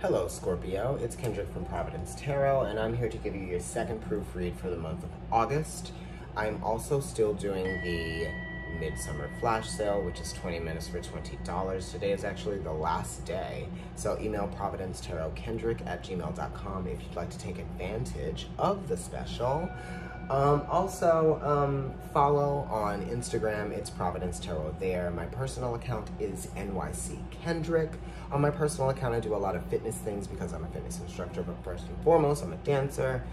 Hello Scorpio, it's Kendrick from Providence Tarot, and I'm here to give you your second proofread for the month of August. I'm also still doing the Midsummer Flash Sale, which is 20 minutes for $20. Today is actually the last day, so email providencetarotkendrick@gmail.com if you'd like to take advantage of the special. Follow on Instagram, it's Providence Tarot there. My personal account is NYC Kendrick. On my personal account, I do a lot of fitness things because I'm a fitness instructor, but first and foremost, I'm a dancer.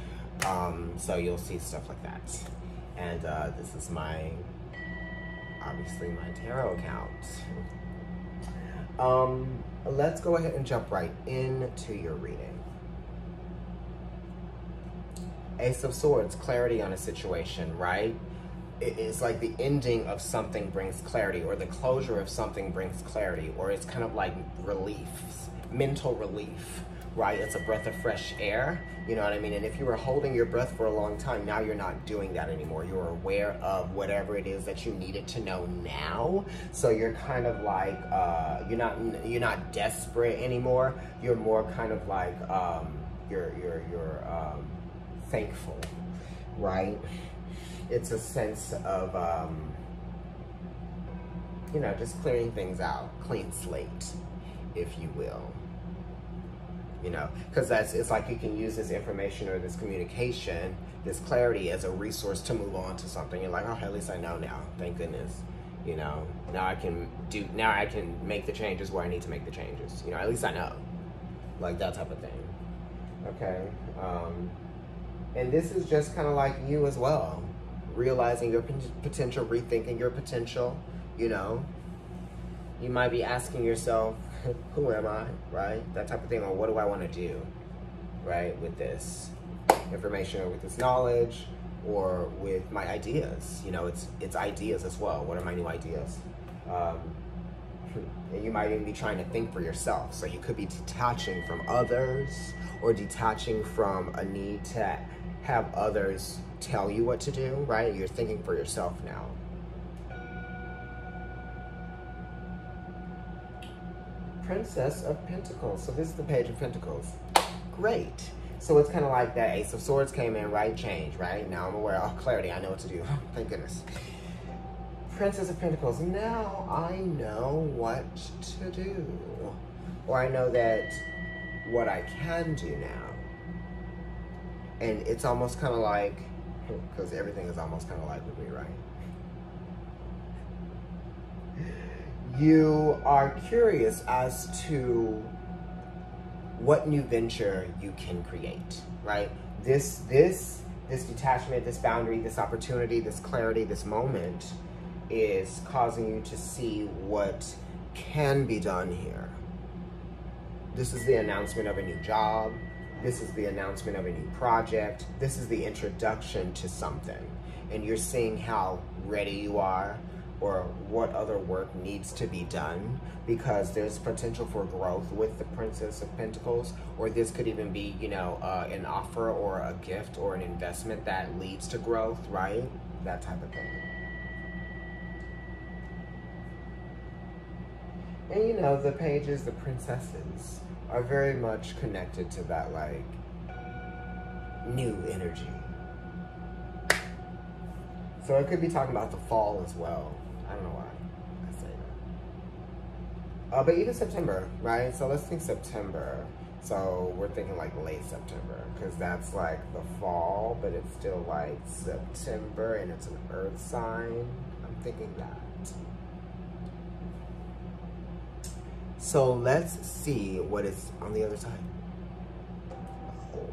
So you'll see stuff like that. And this is obviously my tarot account. Let's go ahead and jump right into your reading. Ace of Swords, clarity on a situation, right? It's like the ending of something brings clarity, or the closure of something brings clarity, or it's kind of like relief, mental relief, right? It's a breath of fresh air, you know what I mean? And if you were holding your breath for a long time, now you're not doing that anymore. You're aware of whatever it is that you needed to know now. So you're kind of like, you're not desperate anymore. You're more kind of like, you're thankful, right? It's a sense of, just clearing things out, clean slate, if you will. Because it's like you can use this information or this communication, this clarity as a resource to move on to something. You're like, oh, at least I know now, thank goodness. Now I can make the changes where I need to make the changes. At least I know, like that type of thing. Okay. And this is just kind of like you as well, realizing your potential, rethinking your potential. You might be asking yourself, who am I, right? That type of thing, or what do I want to do, right, with this information, or with this knowledge, or with my ideas. It's ideas as well. What are my new ideas? And you might even be trying to think for yourself. So you could be detaching from others, or detaching from a need to have others tell you what to do, right? You're thinking for yourself now. Princess of Pentacles. So this is the Page of Pentacles. Great. So it's kind of like that Ace of Swords came in, right? Change, right? Now I'm aware of clarity. I know what to do. Oh, thank goodness. Princess of Pentacles. Now I know what to do. Or I know that what I can do now. And it's almost kind of like, because everything is almost kind of like with me, right? You are curious as to what new venture you can create, right? This detachment, this boundary, this opportunity, this clarity, this moment is causing you to see what can be done here. This is the announcement of a new job. This is the announcement of a new project. This is the introduction to something. And you're seeing how ready you are, or what other work needs to be done, because there's potential for growth with the Princess of Pentacles, or this could even be, an offer or a gift or an investment that leads to growth, right? That type of thing. And the pages, the princesses, are very much connected to that, like, new energy. So it could be talking about the fall as well. I don't know why I say that. But even September, right? So let's think September. So we're thinking like late September, because that's like the fall, but it's still like September, and it's an earth sign. I'm thinking that. So let's see what is on the other side. Oh.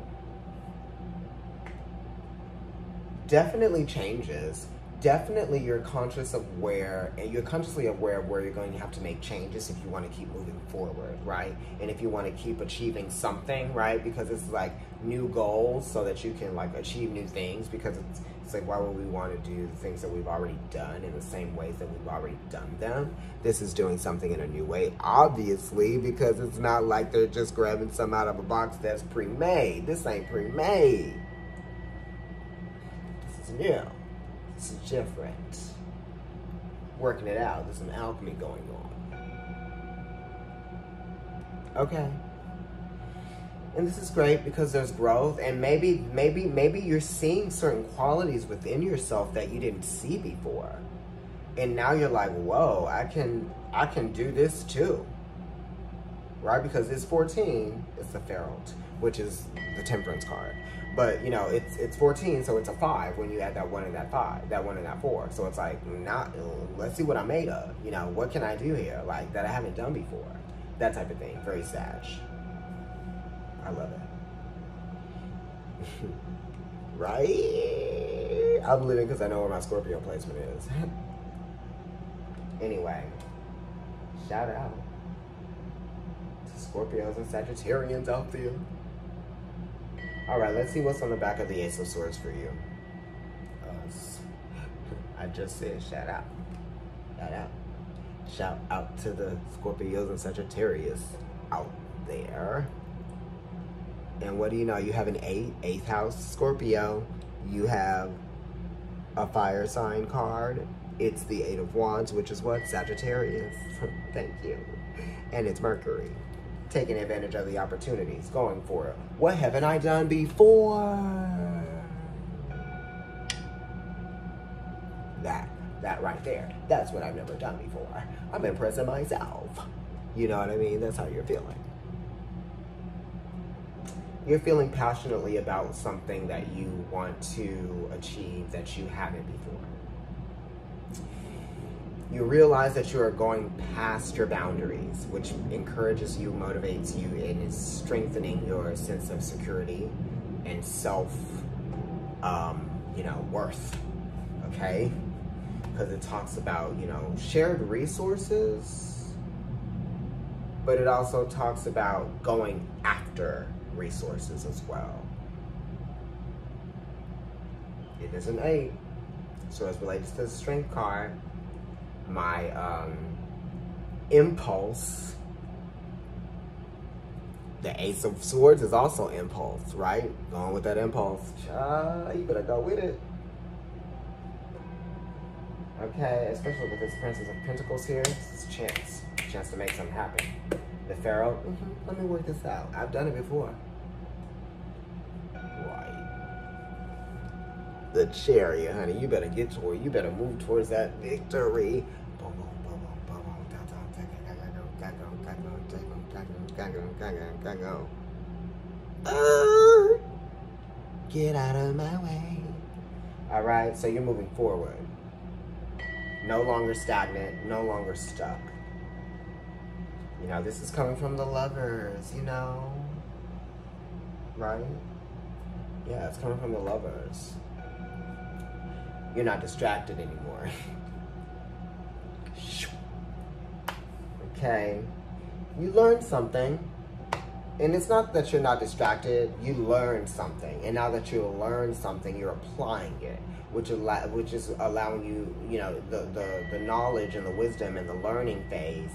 Definitely changes. Definitely you're consciously aware of where you're going to have to make changes if you want to keep moving forward, right? And if you want to keep achieving something, right? Because it's like new goals, so that you can like achieve new things, because it's like, why would we want to do the things that we've already done in the same ways that we've already done them? This is doing something in a new way, obviously, because it's not like they're just grabbing some out of a box that's pre-made. This ain't pre-made. This is new. This is different. Working it out. There's some alchemy going on. Okay. And this is great because there's growth, and maybe you're seeing certain qualities within yourself that you didn't see before. And now you're like, whoa, I can do this too. Right? Because it's 14, it's the Feralt, which is the Temperance card. But you know, it's 14, so it's a 5 when you add that 1 and that 5, that 1 and that 4. So it's like, now let's see what I'm made of. You know, what can I do here, like, that I haven't done before? That type of thing. Very Sag. I love it. Right? I'm living because I know where my Scorpio placement is. Anyway, shout out to Scorpios and Sagittarians out there. All right, let's see what's on the back of the Ace of Swords for you. I just said shout out. Shout out. Shout out to the Scorpios and Sagittarius out there. And what do you know? You have an 8th house Scorpio. You have a fire sign card. It's the 8 of Wands, which is what? Sagittarius. Thank you. And it's Mercury. Taking advantage of the opportunities. Going for it. What haven't I done before? That right there. That's what I've never done before. I'm impressing myself. You know what I mean? That's how you're feeling. You're feeling passionately about something that you want to achieve that you haven't before. You realize that you are going past your boundaries, which encourages you, motivates you, and is strengthening your sense of security and self, you know, worth, okay? Because it talks about, you know, shared resources, but it also talks about going after resources as well. It is an 8, so as related to the Strength card, my impulse, the Ace of Swords is also impulse, right? Going with that impulse, you better go with it. Okay, especially with this Princess of Pentacles here, it's a chance to make something happen. The Pharaoh, let me work this out. I've done it before. Right. The Chariot, honey, you better get toward, you better move towards that victory. Get out of my way. All right, so you're moving forward. No longer stagnant, no longer stuck. You know, this is coming from the Lovers, you know, right? Yeah, it's coming from the Lovers. You're not distracted anymore. Okay, you learned something. And it's not that you're not distracted, you learned something. And now that you learned something, you're applying it, which is allowing you, you know, the knowledge and the wisdom and the learning phase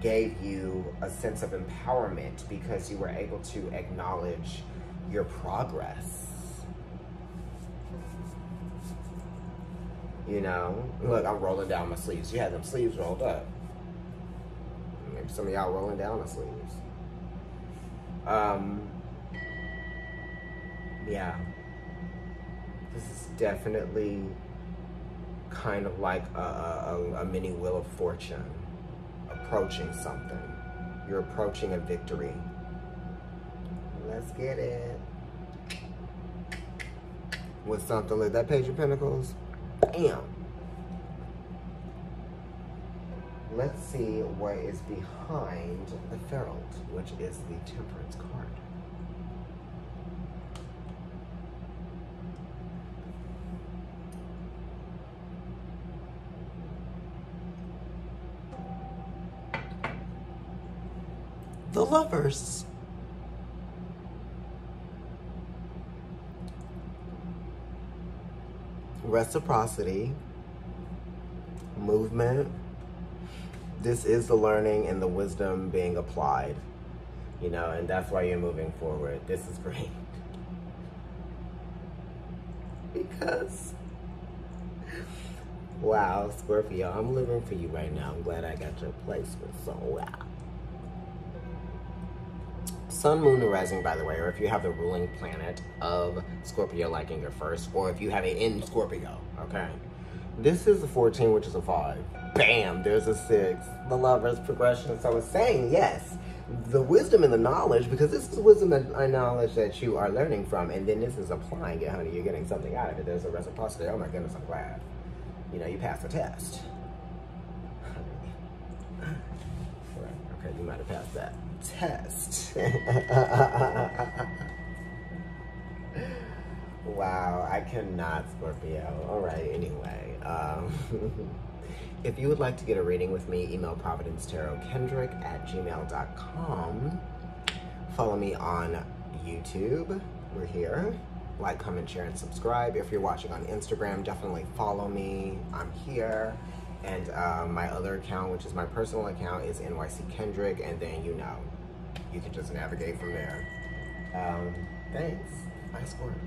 gave you a sense of empowerment because you were able to acknowledge your progress. You know, look, I'm rolling down my sleeves. You had them sleeves rolled up. Maybe some of y'all rolling down the sleeves. Yeah, this is definitely kind of like a mini Wheel of Fortune, approaching something. You're approaching a victory. Let's get it. With something like that Page of Pentacles. Bam. Let's see what is behind the Feralt, which is the Temperance card. The Lovers. Reciprocity. Movement. This is the learning and the wisdom being applied, you know, and that's why you're moving forward. This is great. Because, wow, Scorpio, I'm living for you right now. I'm glad I got your placement, so wow. Sun, Moon, and Rising, by the way, or if you have the ruling planet of Scorpio, like in your first, or if you have it in Scorpio, okay? This is a 14, which is a 5. Bam, there's a 6. The Lover's progression. So it's saying, yes, the wisdom and the knowledge, because this is wisdom and knowledge that you are learning from, and then this is applying it, honey. You're getting something out of it. There's a reciprocity. Oh my goodness, I'm glad. You know, you passed the test. Okay, you might have passed that test. Wow, I cannot, Scorpio. All right, anyway. If you would like to get a reading with me, email providencetarotkendrick@gmail.com. Follow me on YouTube. We're here. Like, comment, share, and subscribe. If you're watching on Instagram, definitely follow me. I'm here. And my other account, which is my personal account, is NYC Kendrick. And then, you know, you can just navigate from there. Thanks. Bye, Scorpio.